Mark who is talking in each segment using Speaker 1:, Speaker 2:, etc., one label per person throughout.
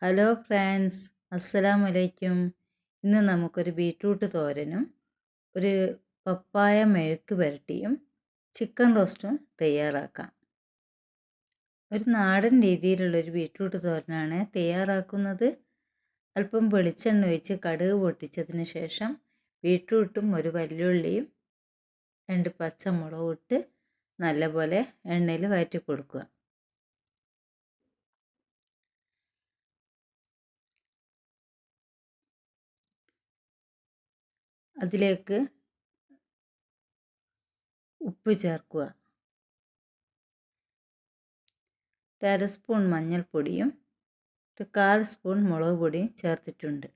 Speaker 1: Hello friends, അസ്സലാമു അലൈക്കും. ഇന്ന് നമുക്കൊരു ബീട്രൂട്ട് തോരനും ഒരു പപ്പായ മെഴുക്ക് പുരട്ടിയും ചിക്കൻ റോസ്റ്റും തയ്യാറാക്കാം. ഒരു നാടൻ രീതിയിലുള്ളൊരു ബീട്രൂട്ട് തോരനാണ് തയ്യാറാക്കുന്നത്. അല്പം വെളിച്ചെണ്ണ ഒഴിച്ച് കടുക് പൊട്ടിച്ചതിന് ശേഷം ബീട്രൂട്ടും ഒരു വല്യുള്ളിയും 2 പച്ചമുളകും ഇട്ട് നല്ലപോലെ എണ്ണയിൽ വഴറ്റി കൊടുക്കുക. അതിലേക്ക് ഉപ്പ് ചേർക്കുക. 1/2 സ്പൂൺ മഞ്ഞൾപ്പൊടിയും 1/4 സ്പൂൺ മുളക് പൊടിയും ചേർത്തിട്ടുണ്ട്.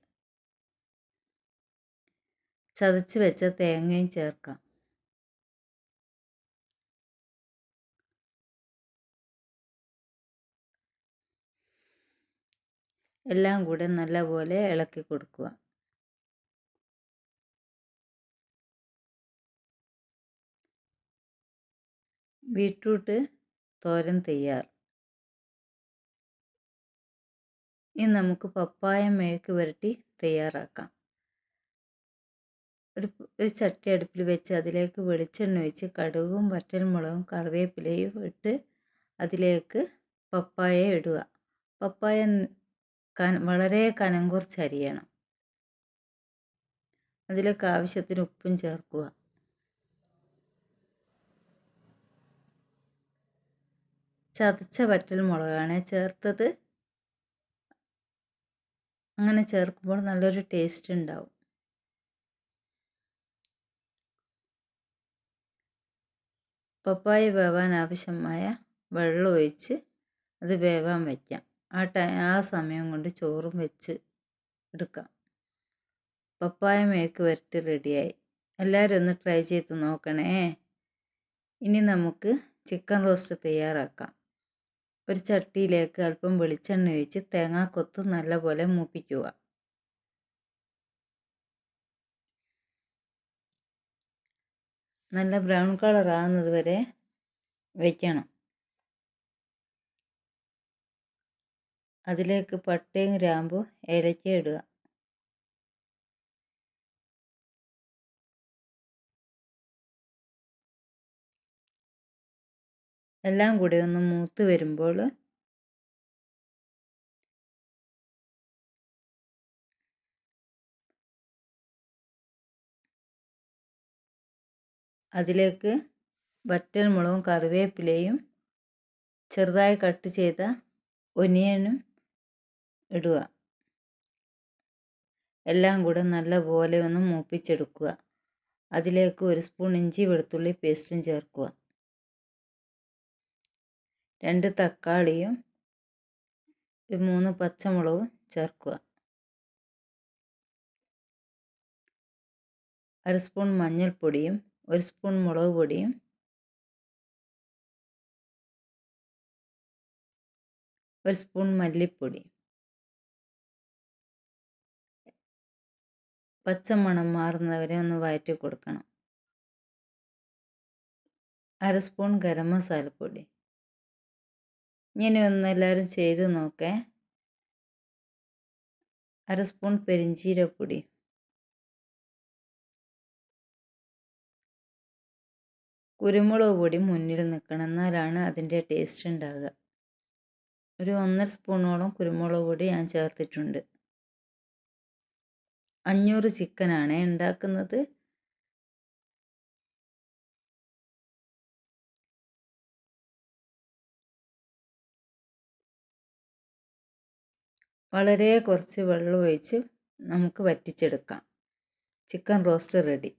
Speaker 1: ചതച്ച് വെച്ച തേങ്ങയും ചേർക്കാം. എല്ലാം കൂടെ നല്ലപോലെ ഇളക്കി കൊടുക്കുക. ബീട്രൂട്ട് തോരൻ തയ്യാർ. ഇനി നമുക്ക് പപ്പായ മെഴുക്ക് പുരട്ടി തയ്യാറാക്കാം. ഒരു ചട്ടി അടുപ്പിൽ വെച്ച് അതിലേക്ക് വെളിച്ചെണ്ണ ഒഴിച്ച് കടുകും വറ്റൽമുളകും കറിവേപ്പിലയും ഇട്ട് അതിലേക്ക് പപ്പായ ഇടുക. പപ്പായ വളരെ കനം കുറച്ച് അരിയണം. അതിലേക്ക് ആവശ്യത്തിന് ഉപ്പും ചേർക്കുക. ചതച്ച വറ്റൽമുളകാണ് ചേർത്തത്. അങ്ങനെ ചേർക്കുമ്പോൾ നല്ലൊരു ടേസ്റ്റ് ഉണ്ടാവും. പപ്പായ വേവാൻ ആവശ്യമായ വെള്ളം ഒഴിച്ച് അത് വേവാൻ വയ്ക്കാം. ആ സമയം കൊണ്ട് ചോറും വെച്ച് എടുക്കാം. പപ്പായ മെഴുക്ക് പുരട്ടി റെഡിയായി. എല്ലാവരും ഒന്ന് ട്രൈ ചെയ്ത് നോക്കണേ. ഇനി നമുക്ക് ചിക്കൻ റോസ്റ്റ് തയ്യാറാക്കാം. ഒരു ചട്ടിയിലേക്ക് അല്പം വെളിച്ചെണ്ണ ഒഴിച്ച് തേങ്ങാക്കൊത്ത് നല്ലപോലെ മൂപ്പിക്കുക. നല്ല ബ്രൗൺ കളർ ആകുന്നത് വരെ വയ്ക്കണം. അതിലേക്ക് പട്ടയും ഗ്രാമ്പും ഏലക്ക ഇടുക. എല്ലാം കൂടി ഒന്ന് മൂത്ത് വരുമ്പോൾ അതിലേക്ക് വറ്റൽമുളകും കറിവേപ്പിലയും ചെറുതായി കട്ട് ചെയ്ത ഒനിയനും ഇടുക. എല്ലാം കൂടെ നല്ലപോലെ ഒന്ന് മൂപ്പിച്ചെടുക്കുക. അതിലേക്ക് 1 സ്പൂൺ ഇഞ്ചി വെളുത്തുള്ളി പേസ്റ്റും ചേർക്കുക. 2 തക്കാളിയും 3 പച്ചമുളകും ചേർക്കുക. 1/2 സ്പൂൺ മഞ്ഞൾപ്പൊടിയും 1 സ്പൂൺ മുളക് പൊടിയും 1 സ്പൂൺ മല്ലിപ്പൊടി. പച്ചമണം മാറുന്നവരെ ഒന്ന് വഴറ്റി കൊടുക്കണം. 1/2 സ്പൂൺ ഗരം മസാലപ്പൊടി. ഇങ്ങനെ ഒന്ന് എല്ലാവരും ചെയ്ത് നോക്കേ. 1/2 സ്പൂൺ പെരിഞ്ചീരപ്പൊടി. കുരുമുളക് പൊടി മുന്നിൽ നിൽക്കണം, എന്നാലാണ് അതിൻ്റെ ടേസ്റ്റ് ഉണ്ടാകുക. ഒരു 1.5 സ്പൂണോളം കുരുമുളക് പൊടി ഞാൻ ചേർത്തിട്ടുണ്ട്. 500 ചിക്കനാണ് ഉണ്ടാക്കുന്നത്. വളരെ കുറച്ച് വെള്ളം ഒഴിച്ച് നമുക്ക് വറ്റിച്ചെടുക്കാം. Chicken roast ready.